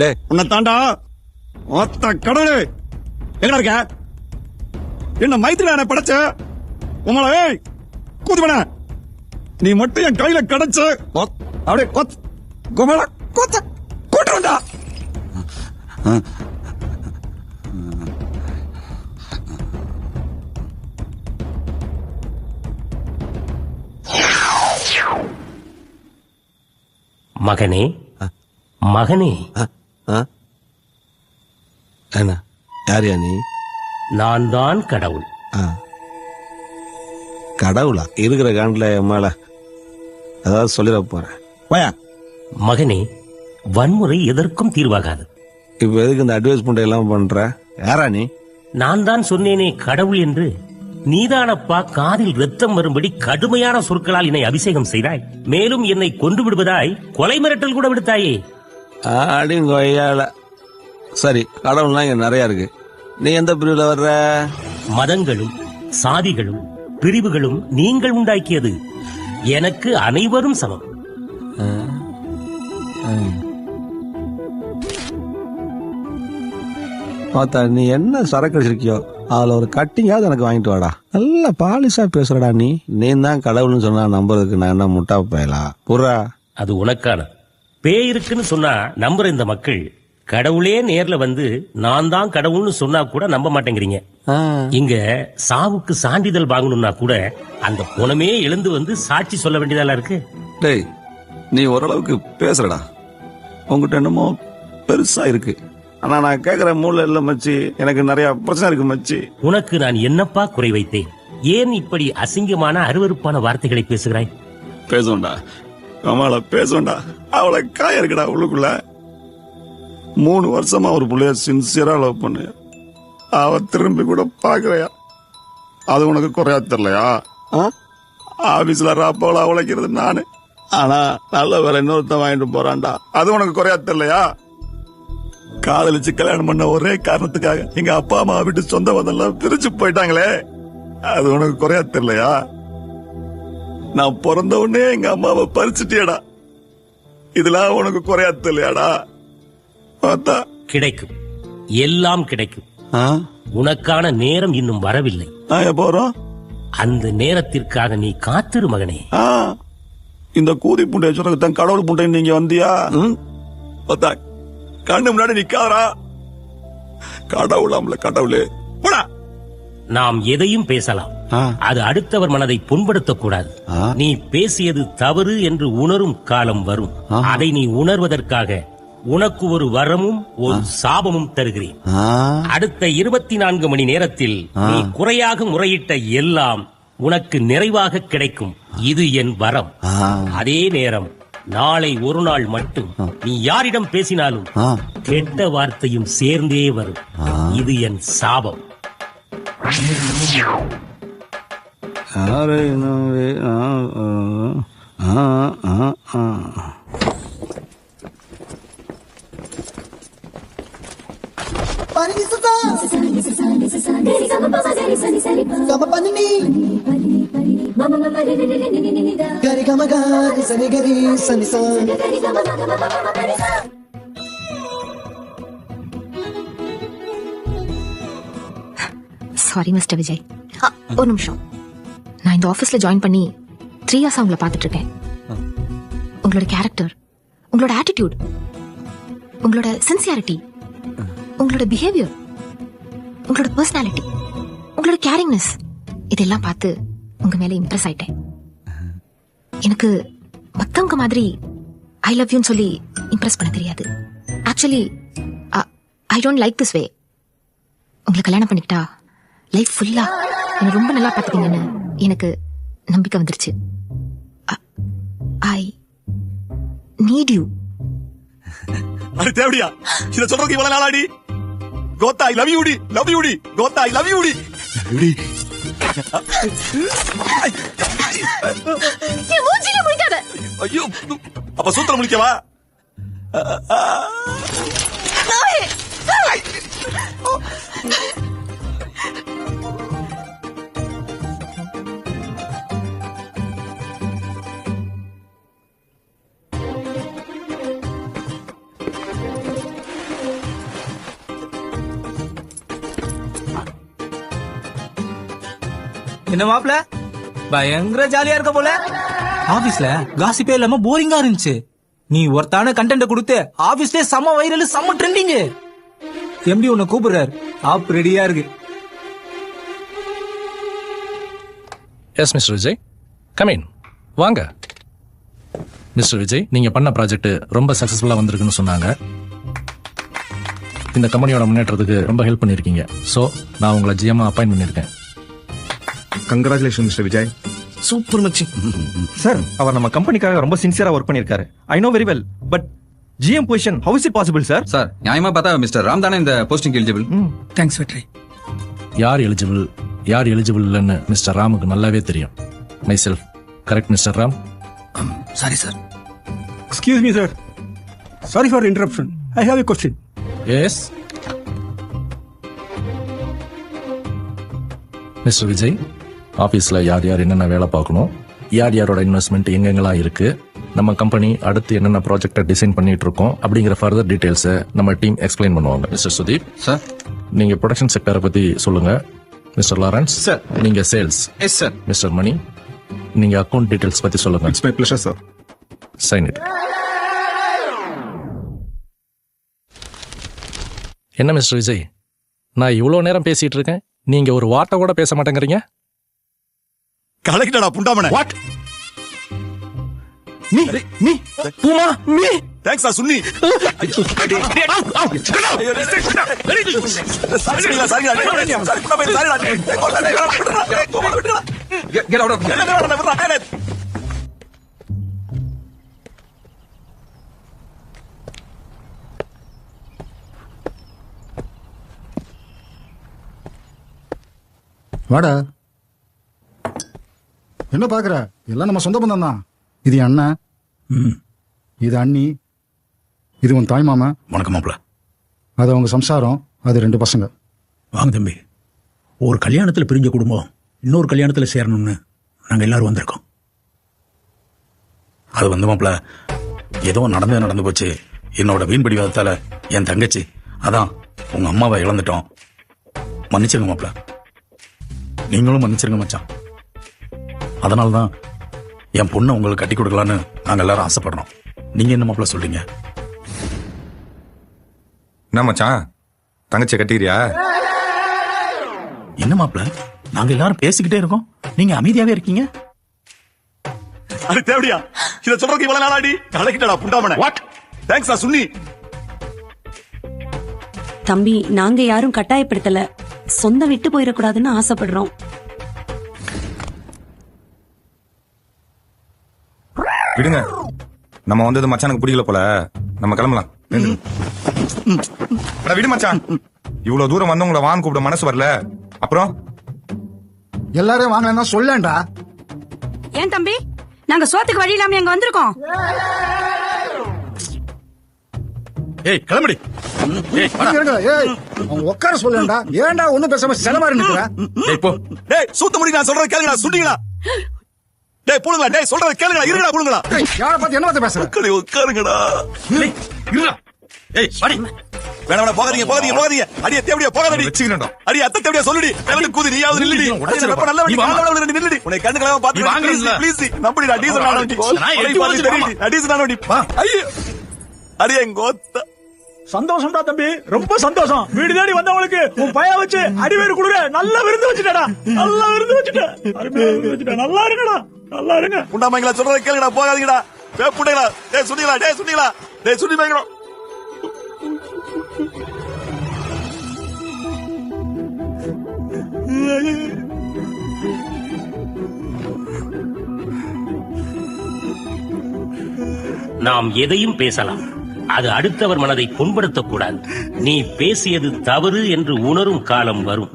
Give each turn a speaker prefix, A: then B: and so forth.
A: டே
B: உன்னை தாண்டா ஒத்த கடவுளே எங்கடா இருக்க? என்ன மைத்திரி படைச்ச உங்களை கூத்துவன நீ மட்டும் என் கையில கிடைச்சு அப்படியே குமர கொத்த கூட்டுடா.
C: மகனே மகனே,
A: என்ன யாரியா நீ?
C: நான் தான் கடவுள்.
A: கடவுளா? இருக்கிற காண்டில் மேல அதாவது சொல்லிட போறேன்.
C: மகனே, வன்முறை எதற்கும் தீர்வாகாது.
A: இப்ப எதுக்கு இந்த அட்வைஸ்மெண்ட் எல்லாம் பண்ற? யாரா நீ?
C: நான் தான் சொன்னேனே கடவுள் என்று. நீதானப்பா காதில் ரத்தம் வரும்படி கடுமையான சொற்களால் என்னை அபிஷேகம் செய்தாய். மேலும் என்னை கொண்டு விடுவதாய் கொலை மிரட்டல் கூட விடுத்தாயே.
A: அடிங்கொய்யால. சரி, கடவுள்லாம் இங்க நிறைய இருக்கு. நீ எந்த பிரிவுல வர்ற?
C: மதங்களும் சாதிகளும் பிரிவுகளும் நீங்கள் உண்டாக்கியது. எனக்கு அனைவரும் சமம்.
A: நீ என்ன சரக்கு அடிச்சிருக்கியோ அதுல ஒரு கட்டிங்காவது எனக்கு வாங்கிட்டு வாடா. நல்ல பாலிசா பேசுறடா நீ. நீ தான் கடவுள்னு சொன்னா நம்புறதுக்கு நான் என்ன முட்டா போயலா? புறா
C: அது உனக்கான. பேய் இருக்குன்னு சொன்னா நம்புற இந்த மக்கள் கடவுளே நேர்ல வந்து நான் தான் கடவுள்னு சொன்னா கூட நம்ப மாட்டேங்கிறீங்க. இங்க சாவுக்கு சான்றிதழ் வாங்கணும்னா கூட அந்த புனமே எழுந்து வந்து சாட்சி சொல்ல வேண்டியதா இருக்கு.
B: டேய், நீ ஓரளவுக்கு பேசுறடா. உங்ககிட்ட என்னமோ பெருசா இருக்கு. ஆனா நான் கேக்குற மூளை இல்ல மச்சி. எனக்கு நிறைய பிரச்சனை இருக்கு மச்சி.
C: உனக்கு நான் என்னப்பா குறை வைத்தேன்? ஏன் இப்படி அசிங்கமான அருவருப்பான வார்த்தைகளை பேசுகிறாய்?
B: பேசுவோண்டா கமால, பேசுவோண்டா. அவளை காய இருக்குடா உள்ளுக்குள்ள. 3 வருஷமா ஒரு புள்ளைய சின்சியரா லவ் பண்ணு. அவ திரும்பி கூட பாக்குறையா? அது உனக்கு குறையா தெரியலையா? ஆபீஸ்ல ராப்போல உழைக்கிறது நானு. ஆனா நல்ல வேற இன்னொருத்த வாங்கிட்டு போறான்டா. அது உனக்கு குறையா தெரியலையா? காதலிச்சு கல்யாணம் பண்ண ஒரே காரணத்துக்காக எங்க அப்பா அம்மா விட்டு சொந்த பந்தெல்லாம் பிரிச்சு போயிட்டாங்களே. அது உனக்கு குறையா தெரியலையா? நான் பிறந்த உடனே எங்க அம்மாவை பறிச்சுட்டியடா. இதெல்லாம் உனக்கு குறையா தெரியலையாடா?
C: கிடைக்கும், எல்லாம் கிடைக்கும். உனக்கான நேரம் இன்னும் வரவில்லை.
B: போறோம்.
C: அந்த நேரத்திற்காக நீ காத்திரு மகனே.
B: இந்த கூதி புண்டைய சொல்றதுதான் கடவுள் புண்டை நீங்க வந்தியா? கண்ணு முன்னாடி நிக்காதரா. கடவுளாம்ல கடவுளே.
C: நாம் எதையும் பேசலாம். அது அடுத்தவர் மனதை புண்படுத்தக் கூடாது. நீ பேசியது தவறு என்று உணரும் காலம் வரும். அதை நீ உணர்வதற்காக உனக்கு ஒரு வரமும் ஒரு சாபமும் தருகிறேன். அடுத்த 24 மணி நேரத்தில் நீ குறையாக முறையிட்ட எல்லாம் உனக்கு நிறைவாக கிடைக்கும். இது என் வரம். அதே நேரம் நாளை ஒரு நாள் மட்டும் நீ யாரிடம் பேசினாலும் கெட்ட வார்த்தையும் சேர்ந்தே வரும். இது என் சாபம்.
D: சாரி மிஸ்டர் விஜய், ஒரு நிமிஷம். நான் இந்த ஆபீஸ்ல ஜாயின் பண்ணி 3 இயர்ஸ் உங்களை பார்த்துட்டு இருக்கேன். உங்களோட கேரக்டர், உங்களோட ஆட்டிடியூட், உங்களோட சின்சியாரிட்டி, உங்களோட பிஹேவியர், உங்களோட பர்சனாலிட்டி, உங்களோட கேரிங்னஸ், இதெல்லாம் பார்த்து உங்க மேல இம்ப்ரெஸ் ஆயிட்டேன். எனக்கு மத்தவங்க மாதிரி ஐ லவ் யூன்னு சொல்லி இம்ப்ரெஸ் பண்ண தெரியாது. Actually I don't like this way. உங்களை கல்யாணம் பண்ணிக்கிட்டா லைஃப் ஃபுல்லா என்ன ரொம்ப நல்லா பாத்துப்பீங்கன்னு எனக்கு நம்பிக்கை வந்துருச்சு. I need you.
B: அது தேவடியா? இத சொல்றதுக்கு இவ்வளவு நாளாடி? கோத்தா ஐ லவ் யூ டி, லவ் யூ டி, கோத்தா ஐ லவ் யூ டி.
D: மூஞ்சில முழிக்காத.
B: ஐயோ, அப்ப சூத்திர முழிக்கவா?
E: என்ன மாப்ள பயங்கர ஜாலியா இருக்க போல. ஆபீஸ்ல காசிப்பே இல்லாம போரிங்கா இருந்துச்சு. நீ ஒருத்தான கண்டென்ட் கொடுத்து ஆபீஸ்ல செம்ம வைரல் செம்ம ட்ரெண்டிங். எம்டி உன்னை கூப்பிடுறாரு. ஆப் ரெடியா இருக்கு.
F: S mister Vijay, come in, வாங்க. மிஸ்டர் விஜய், நீங்க பண்ண ப்ராஜெக்ட் ரொம்ப சக்சஸ்ஃபுல்லா வந்திருக்குன்னு சொன்னாங்க. இந்த கம்பெனியோட முன்னேற்றத்துக்கு ரொம்ப ஹெல்ப் பண்ணிருக்கீங்க. சோ நான் உங்களை ஜிஎம் அப்பாயிண்ட் பண்ணிருக்கேன்.
G: Congratulation mister Vijay.
B: சூப்பர் மச்சி.
H: சார், அவர் நம்ம கம்பெனிக்காக ரொம்ப சின்சியரா ஒர்க் பண்ணிருக்காரு. I know very well. But GM position how is it possible sir?
I: Sir, நியாயமா பார்த்தா மிஸ்டர் ராம் தானே இந்த போஸ்டிங் எலிஜிபிள்.
E: தேங்க்ஸ் வெற்றி.
F: யார் எலிஜிபிள் யார் எலிஜிபிள் இல்லைன்னு மிஸ்டர் ராமுக்கு நல்லாவே தெரியும். My self. Correct mister Ram?
E: Sorry sir.
G: Excuse me sir, sorry for interruption. I have a question.
F: S mister Vijay, ஆபீஸ்ல யார் யார் என்னென்ன வேலை பார்க்கணும், யார் யாரோட இன்வெஸ்ட்மெண்ட் எங்கெங்கெல்லாம் இருக்கு, நம்ம கம்பெனி அடுத்து என்னென்ன ப்ராஜெக்டை டிசைன் பண்ணிட்டு இருக்கோம் அப்படிங்கிற ஃபர்தர் டீடைல்ஸை நம்ம டீம் எக்ஸ்பிளைன் பண்ணுவாங்க. மிஸ்டர் சுதீப்
I: சார்,
F: நீங்க ப்ரொடக்ஷன் செக்டரை பத்தி சொல்லுங்க. மிஸ்டர் லாரன்ஸ்
I: சார்,
F: நீங்க sales.
I: Yes sir.
F: Mister Mani, நீங்க அக்கவுண்ட் டீடைல்ஸ் பத்தி சொல்லுங்க.
G: It's my pleasure sir.
F: Sign it. என்ன மிஸ்டர் விஜய், நான் இவ்வளவு நேரம் பேசிட்டு இருக்கேன், நீங்க ஒரு வார்த்தை கூட பேச மாட்டேங்கிறீங்க.
B: கலெக்டடா புண்டாமனே. வாட்?
H: நீ பூமா நீ
B: thanks Sunni.
I: Get out of here.
J: வாடா. என்ன பாக்குற? எல்லாம் நம்ம சொந்த பந்தம் தான். இது என் அண்ணன், இது அண்ணி, இது உன் தாய் மாமா.
K: வணக்கம் மாப்ள.
J: அது அவங்க சம்சாரம், அது 2 பசங்க.
K: வாங்க தம்பி. ஒரு கல்யாணத்துல பிரிஞ்ச குடும்பம் இன்னொரு கல்யாணத்துல சேரணும்னு நாங்க எல்லாரும் வந்திருக்கோம். அது வந்து மாப்ள, ஏதோ நடந்து போச்சு. என்னோட வீண்படி வாதத்தால என் தங்கச்சி, அதான் உங்க அம்மாவை இழந்துட்டோம். மன்னிச்சிருங்க மாப்ள. நீங்களும் மன்னிச்சிருங்க மச்சான். அதனால்தான் என் பொண்ணை உங்களுக்கு கட்டி கொடுக்கலான்னு நாங்க எல்லாரும் ஆசைப்படுறோம். நீங்க என்ன மாப்ள சொல்றீங்க?
G: என்ன மச்சான், தங்கச்சியை கட்டிக்கிறியா?
K: என்ன மாப்ள, நாங்க எல்லாரும் பேசிக்கிட்டே இருக்கோம், நீங்க அமைதியாவே இருக்கீங்க.
B: அது தேவடியா? இத சொல்றதுக்கு இவ்வளவு நாளாடி? கலெக்டடா புண்டாமனே. வாட்? தேங்க்ஸ் சுன்னி.
L: தம்பி, நாங்க யாரும் கட்டாயப்படுத்தல. சொந்த விட்டு போயிடக்கூடாதுன்னு ஆசைப்படுறோம்.
G: விடுங்க, நம்ம வந்தது மச்சானுக்கு பிடிக்கல போல, நம்ம கிளம்பலாம். விடு மச்சான், இவ்வளவு தூரம் வந்து உங்களை வாங்க கூப்பிட மனசு வரல. அப்புறம்
J: எல்லாரும் வாங்கலன்னா சொல்லேன்டா.
L: ஏன் தம்பி, நாங்க சோத்துக்கு வழி இல்லாம எங்க வந்திருக்கோம்.
K: ஏய் கிளம்படி.
J: உட்கார சொல்லேன்டா. ஏன்டா ஒண்ணும் பேசாம செலவாரி நிக்கிற?
B: டேய் சூத்த முடி, நான் சொல்றது கேளுங்கடா. சுண்டிங்களா? டேய் புளுங்களா, டேய் சொல்றது கேளுங்கடா. இருடா புளுங்களா.
J: யார பார்த்து என்ன பார்த்து பேசுற?
B: உட்காருங்கடா.
K: இருடா. ஏய் வாடி.
B: வேணா போகாதீங்க. அடியே தேவடியா போகாதடி.
G: வச்சுக்கிறேன்டா.
B: அடியே அத்தை தேவடியா சொல்லுடி. தேவடி கூதி நீயாவது நில்லுடி. ரொம்ப நல்ல வண்டி, காலவள ரெண்டு நில்லுடி. உன்னை கண்ணுகளா பாத்து ப்ளீஸ் நம்படிடா. டீசல் ஆன வண்டி. டீசல் ஆன வண்டி. ஐயோ அடியே கோத்த.
E: சந்தோஷம்டா தம்பி, ரொம்ப சந்தோஷம். வீடு தேடி வந்தவங்களுக்கு உன் பைய வச்சு அடிவேறு கொடுங்க. நல்ல விருந்து வச்சுட்டா. நல்லா இருங்கடா. நல்லா இருங்க.
B: புண்டாமைங்களா சொல்றத கேளுங்கடா. போகாதீங்கடா. புண்டைங்களா. டேய் சுண்டிங்களா. டேய் சுண்டி மேங்களா.
C: நாம் எதையும் பேசலாம், அது அடுத்தவர் மனதை புண்படுத்தக்கூடாது. நீ பேசியது தவறு என்று உணரும் காலம் வரும்.